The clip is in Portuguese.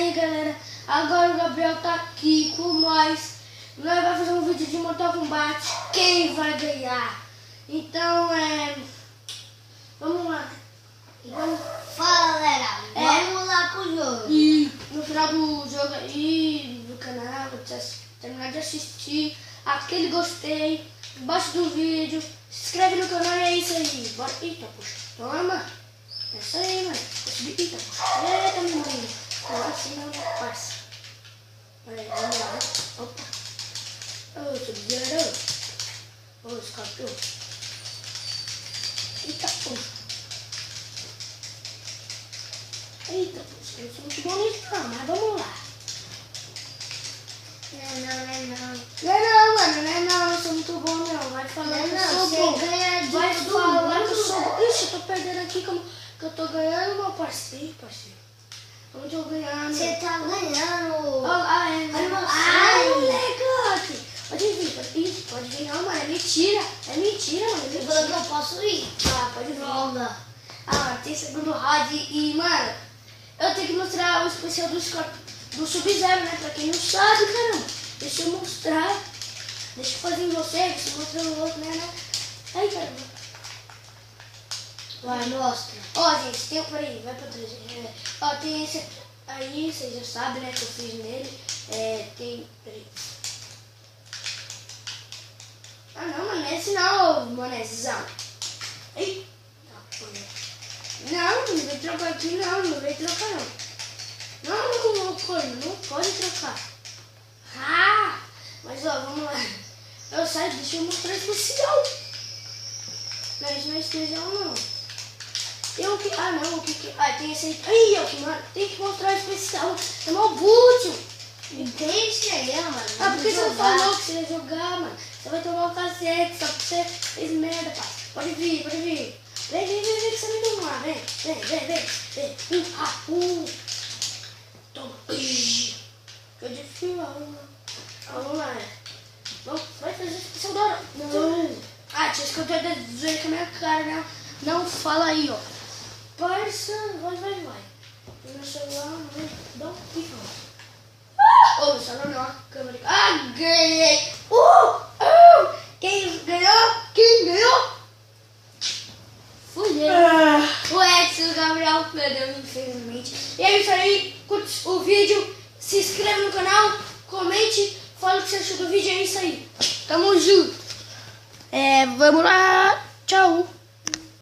aí, galera, agora o Gabriel tá aqui com nós. Nós vamos fazer um vídeo de Mortal Kombat. Quem vai ganhar? Então, vamos lá. Fala, galera. Vamos lá pro jogo. E no final do jogo aí, do canal, terminar de assistir, aquele gostei, embaixo do vídeo, se inscreve no canal e é isso aí. Bora. Eita, puxa. Toma. É isso aí, mano. Eita, puxa. Eita, meu menino. Não é assim não, parça. Olha aí, vamos lá, né? Opa. Ô, sub-zero. Ô, Scorpion. Eita, puxa. Eita, puxa. Eu sou muito bom nisso, mas vamos lá. Não, mano, não é não, eu sou muito bom não. Vai falando que eu sou bom. Vai falar que eu sou bom. Ixi, eu tô perdendo aqui como que eu tô ganhando, meu parceiro. Onde eu ganhando? Você tá ganhando. Ai, moleque. Pode vir, pode vir não, mano. É mentira, mano. Você falou que eu posso ir. Ah, pode vir. Ah, tem segundo round e, mano, eu tenho que mostrar o especial do Sub-Zero, né? Pra quem não sabe, caramba. Deixa eu mostrar. Deixa eu fazer em você, deixa eu mostrar no outro, né? Aí, caramba. Vai, mostra. Ó, gente, tem... Peraí, vai pra trás. Ó, tem esse aí, vocês já sabem, né? Que eu fiz nele. Tem... Peraí. Ah, não, mano, não é esse não, manézão. Ei. Não vem trocar aqui não vem trocar não. Não pode trocar. Ah, mas ó, vamos lá. Eu saio, deixa eu mostrar o especial. Não, isso não é especial não. Tem esse aí. Aí, ó, mano, tem que mostrar o especial. É mó útil. Tem esse aí, mano. Ah, porque você falou que você ia jogar, mano. Você vai tomar um cacete, só porque você fez merda, pai. Pode vir. Vem, que você me tomar. Vem. Toma. Tô de fio, vamos lá. Vai fazer especial da hora. Não. Ah, tinha que eu tô dizendo com a minha cara, né? Não fala aí, ó. Parça, vai. Meu celular, dá um pico. Ô, meu celular não, a câmera. Ah, ganhei. Quem ganhou? Fui eu. O Edson, o Gabriel perdeu, infelizmente. E é isso aí, curte o vídeo, se inscreve no canal, comente, fala o que você achou do vídeo, é isso aí. Tamo junto. Vamos lá, tchau.